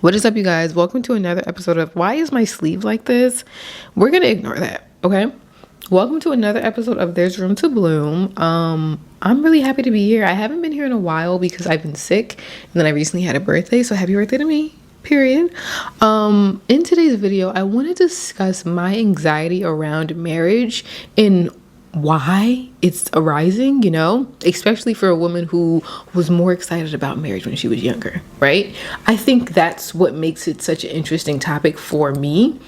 What is up, you guys? Welcome to another episode of Why Is My Sleeve Like This? We're gonna ignore that, okay? Welcome to another episode of There's Room to Bloom. I'm really happy to be here. I haven't been here in a while because I've been sick, and then I recently had a birthday, so happy birthday to me, period. In today's video, I want to discuss my anxiety around marriage and why it's arising, especially for a woman who was more excited about marriage when she was younger, right? I think that's what makes it such an interesting topic for me.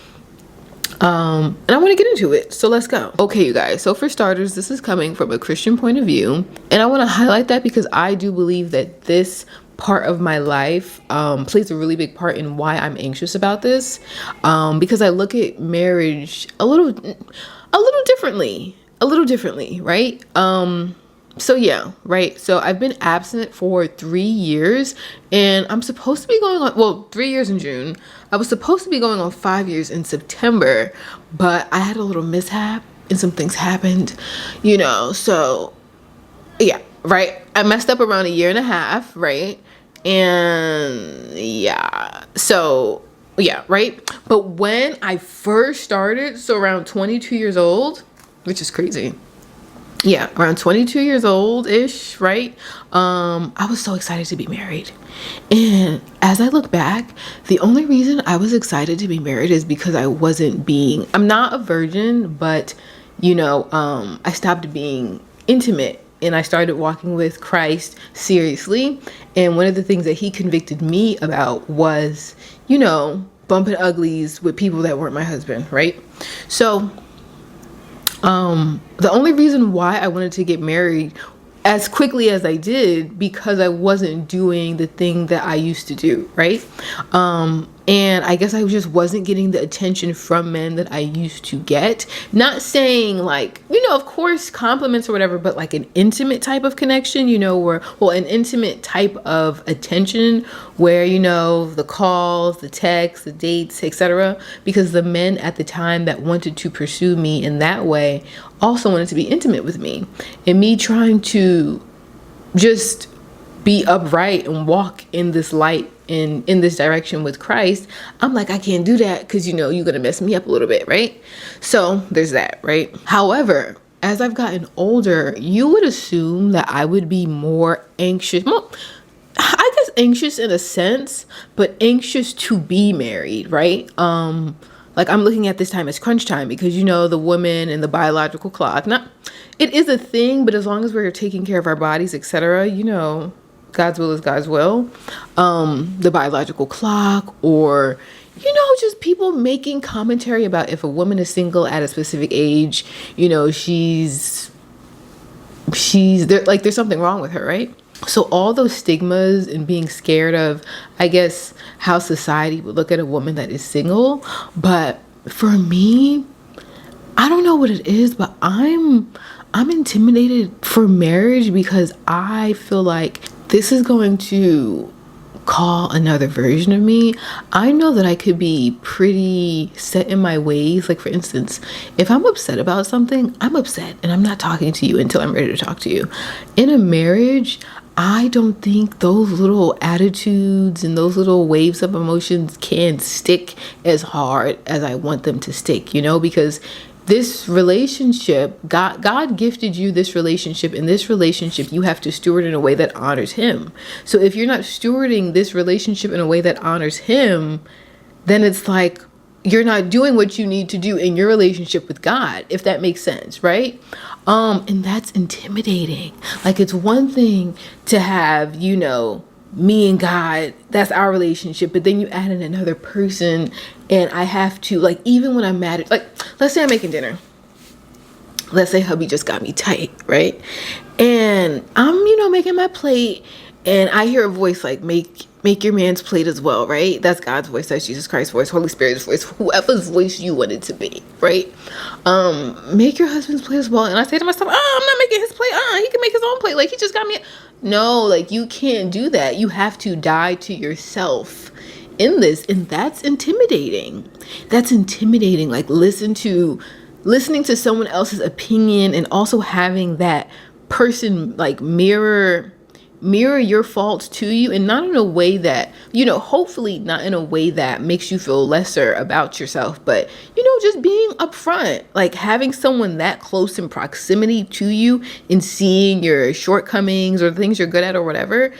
And I want to get into it, so let's go. Okay, you guys, so for starters, this is coming from a Christian point of view, and I want to highlight that because I do believe that this part of my life plays a really big part in why I'm anxious about this, because I look at marriage a little differently, right? So I've been absent for 3 years, and I'm supposed to be going on 3 years in June. I was supposed to be going on 5 years in September, but I had a little mishap and some things happened, so yeah, right? I messed up around 1.5 years, right? And right? But when I first started, so around 22 years old, which is crazy. Yeah, around 22 years old-ish, right? I was so excited to be married. And as I look back, the only reason I was excited to be married is because I'm not a virgin, but, I stopped being intimate and I started walking with Christ seriously. And one of the things that he convicted me about was, bumping uglies with people that weren't my husband, right? So the only reason why I wanted to get married as quickly as I did, because I wasn't doing the thing that I used to do, right? And I guess I just wasn't getting the attention from men that I used to get. Not saying of course compliments or whatever, but like an intimate type of connection, an intimate type of attention where, the calls, the texts, the dates, etc. Because the men at the time that wanted to pursue me in that way also wanted to be intimate with me. And me trying to just be upright and walk in this light in this direction with Christ, I'm like, I can't do that because you're gonna mess me up a little bit, right? So there's that, right? However, as I've gotten older, you would assume that I would be more anxious. Well, I guess anxious in a sense, but anxious to be married, right? Like I'm looking at this time as crunch time because the woman and the biological clock. It is a thing, but as long as we're taking care of our bodies, etc., God's will is God's will. The biological clock, or just people making commentary about if a woman is single at a specific age, she's there, like there's something wrong with her, right? So all those stigmas and being scared of, I guess, how society would look at a woman that is single. But for me, I don't know what it is, but I'm intimidated for marriage because I feel like this is going to call another version of me. I know that I could be pretty set in my ways. Like, for instance, if I'm upset about something, I'm upset and I'm not talking to you until I'm ready to talk to you. In a marriage, I don't think those little attitudes and those little waves of emotions can stick as hard as I want them to stick, because this relationship, God gifted you this relationship. In this relationship, you have to steward in a way that honors him. So if you're not stewarding this relationship in a way that honors him, then it's like you're not doing what you need to do in your relationship with God, if that makes sense, right? And that's intimidating. Like, it's one thing to have, me and God, that's our relationship, but then you add in another person, and I have to, even when I'm mad, let's say I'm making dinner. Let's say hubby just got me tight, right? And I'm, making my plate, and I hear a voice like, make your man's plate as well, right? That's God's voice, that's Jesus Christ's voice, Holy Spirit's voice, whoever's voice you want it to be, right? Make your husband's plate as well. And I say to myself, I'm not making his plate. He can make his own plate. Like, he just got me. No, you can't do that. You have to die to yourself in this. And that's intimidating. Like, listening to someone else's opinion and also having that person, mirror mirror your faults to you, and not in a way that, hopefully not in a way that makes you feel lesser about yourself, but, just being upfront, like having someone that close in proximity to you and seeing your shortcomings or things you're good at or whatever,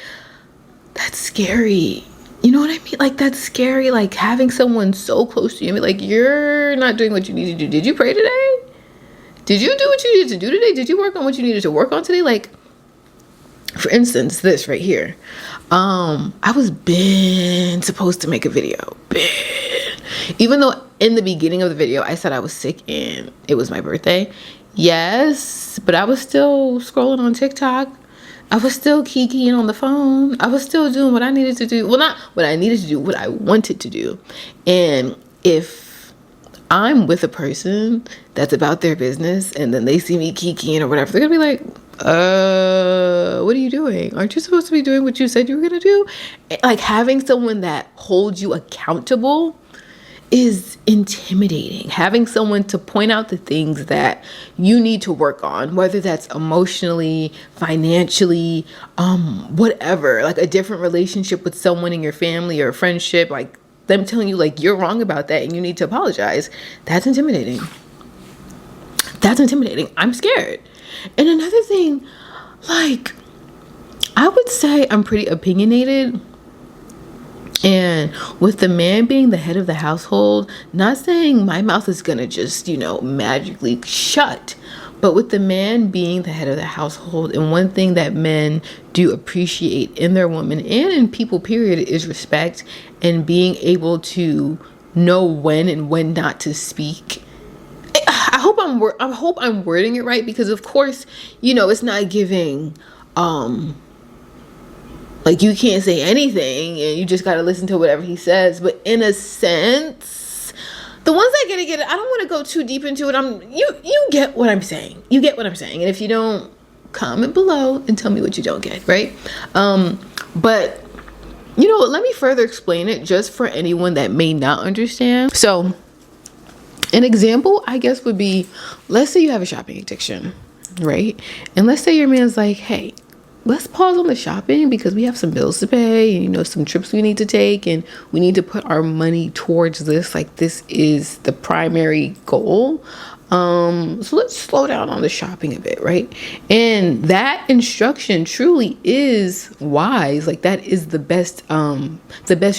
that's scary. You know what I mean? Like, that's scary. Like having someone so close to you, like, you're not doing what you need to do. Did you pray today? Did you do what you needed to do today? Did you work on what you needed to work on today? Like, for instance, this right here. I was been supposed to make a video. Even though in the beginning of the video, I said I was sick and it was my birthday. Yes, but I was still scrolling on TikTok. I was still kikiing on the phone. I was still doing what I needed to do. Well, not what I needed to do, what I wanted to do. And if I'm with a person that's about their business and then they see me kikiing or whatever, they're gonna be like, what are you doing? Aren't you supposed to be doing what you said you were gonna do? Like, having someone that holds you accountable is intimidating. Having someone to point out the things that you need to work on, whether that's emotionally, financially, whatever, like a different relationship with someone in your family or a friendship, like them telling you like you're wrong about that and you need to apologize. That's intimidating. That's intimidating. I'm scared. And another thing, like, I would say I'm pretty opinionated. And with the man being the head of the household, not saying my mouth is gonna just, magically shut, but with the man being the head of the household, and one thing that men do appreciate in their woman and in people, period, is respect and being able to know when and when not to speak. I hope I'm wording it right, because of course, it's not giving, like, you can't say anything and you just got to listen to whatever he says. But in a sense, the ones that get it, I don't want to go too deep into it. You get what I'm saying. You get what I'm saying. And if you don't, comment below and tell me what you don't get, right? But, let me further explain it just for anyone that may not understand. So, an example, I guess, would be, let's say you have a shopping addiction, right? And let's say your man's like, hey, let's pause on the shopping because we have some bills to pay and, some trips we need to take, and we need to put our money towards this. Like, this is the primary goal. So let's slow down on the shopping a bit, right? And that instruction truly is wise. Like, that is the best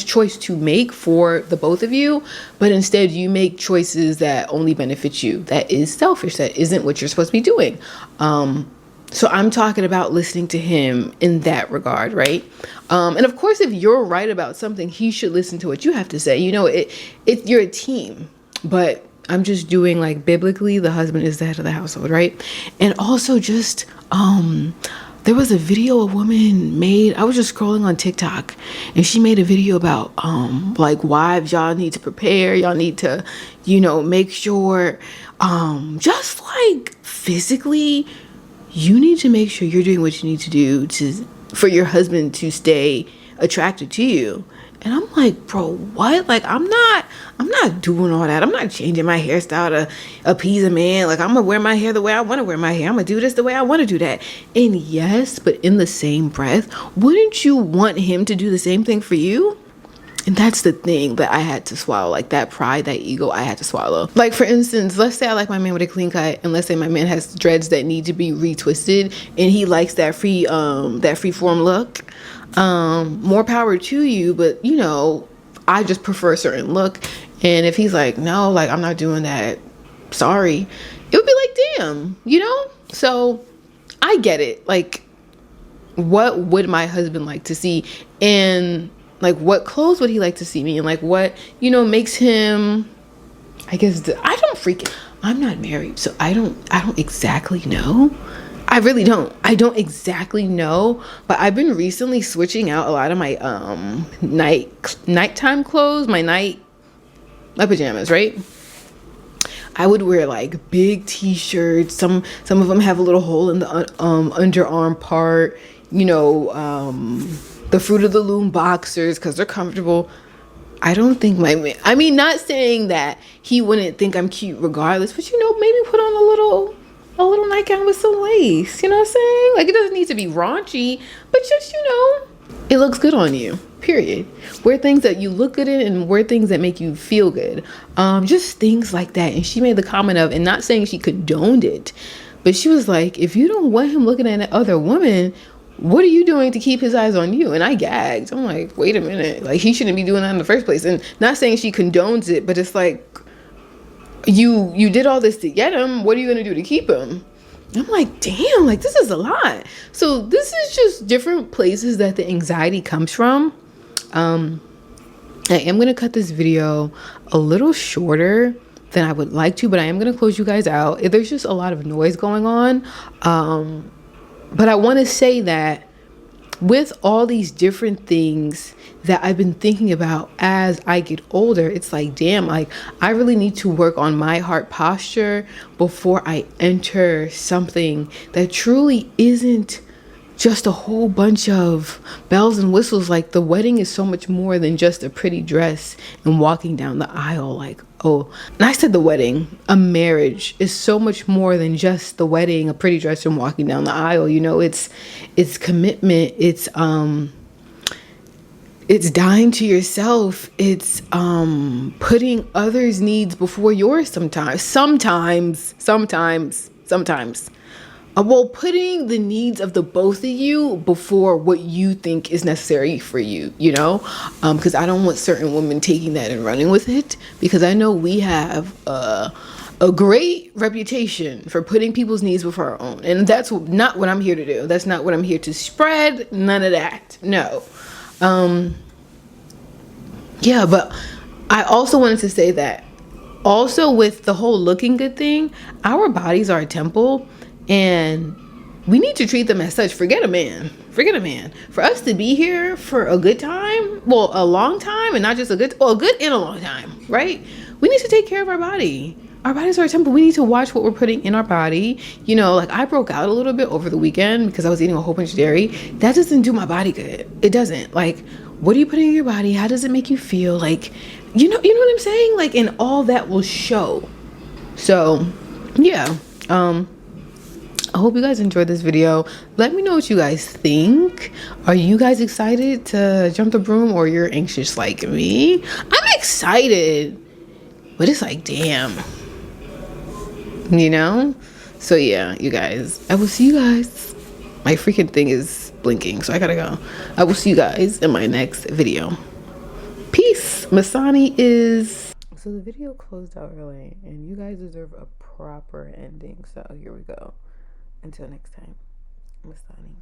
choice to make for the both of you. But instead you make choices that only benefit you. That is selfish. That isn't what you're supposed to be doing. So I'm talking about listening to him in that regard, right? And of course, if you're right about something, he should listen to what you have to say. You're a team, but I'm just doing, like, biblically, the husband is the head of the household, right? And also just, there was a video a woman made. I was just scrolling on TikTok and she made a video about, like, wives, y'all need to prepare. Y'all need to, make sure, just like physically, you need to make sure you're doing what you need to do for your husband to stay attracted to you. And I'm like, bro, what? Like, I'm not doing all that. I'm not changing my hairstyle to appease a man. Like, I'm gonna wear my hair the way I want to wear my hair. I'm gonna do this the way I want to do that. And yes, but in the same breath, wouldn't you want him to do the same thing for you? And that's the thing that I had to swallow, like that pride, that ego, I had to swallow. Like, for instance, let's say I like my man with a clean cut, and let's say my man has dreads that need to be retwisted, and he likes that free form look. More power to you, but I just prefer a certain look. And if he's like, no, like, I'm not doing that, sorry, it would be like, damn, So I get it. Like, what would my husband like to see? And like, what clothes would he like to see me? And like, what, makes him, I guess, I'm not married, so I don't exactly know. I really don't. I don't exactly know, but I've been recently switching out a lot of my nighttime clothes, my pajamas, right? I would wear like big t-shirts. Some of them have a little hole in the underarm part, the Fruit of the Loom boxers, because they're comfortable. I don't think not saying that he wouldn't think I'm cute regardless, but maybe put on a little a little nightgown with some lace. You know what I'm saying? Like, it doesn't need to be raunchy, but just, you know, it looks good on you, period. Wear things that you look good in and wear things that make you feel good. Just things like that. And she made the comment of, and not saying she condoned it, but she was like, if you don't want him looking at other women, what are you doing to keep his eyes on you? And I gagged. I'm like, wait a minute. Like, he shouldn't be doing that in the first place. And not saying she condones it, but it's like, you did all this to get him. What are you going to do to keep him? I'm like, damn, like, this is a lot. So this is just different places that the anxiety comes from. I am going to cut this video a little shorter than I would like to, but I am going to close you guys out. There's just a lot of noise going on. But I want to say that with all these different things that I've been thinking about as I get older, it's like, damn, like, I really need to work on my heart posture before I enter something that truly isn't just a whole bunch of bells and whistles. Like, the wedding is so much more than just a pretty dress and walking down the aisle. Like, oh, and I said the wedding, a marriage is so much more than just the wedding, a pretty dress and walking down the aisle. You know, it's commitment. It's dying to yourself. It's putting others' needs before yours sometimes. Well, putting the needs of the both of you before what you think is necessary for you, you know? Because I don't want certain women taking that and running with it, because I know we have a great reputation for putting people's needs before our own. And that's not what I'm here to do. That's not what I'm here to spread. None of that. No. Yeah, but I also wanted to say that also with the whole looking good thing, our bodies are a temple. And we need to treat them as such. Forget a man. For us to be here for a good time, well, a long time, and not just a good and a long time, right? We need to take care of our body. Our bodies are a temple. We need to watch what we're putting in our body. You know, like, I broke out a little bit over the weekend because I was eating a whole bunch of dairy. That doesn't do my body good. It doesn't. Like, what are you putting in your body? How does it make you feel? Like, you know what I'm saying? Like, and all that will show. So, yeah. I hope you guys enjoyed this video. Let me know what you guys think. Are you guys excited to jump the broom, or you're anxious like me? I'm excited, but it's like, damn, you know? So yeah, you guys, I will see you guys. My freaking thing is blinking, so I gotta go. I will see you guys in my next video. Peace. Masani is... So the video closed out early, and you guys deserve a proper ending. So here we go. Until next time, Masani.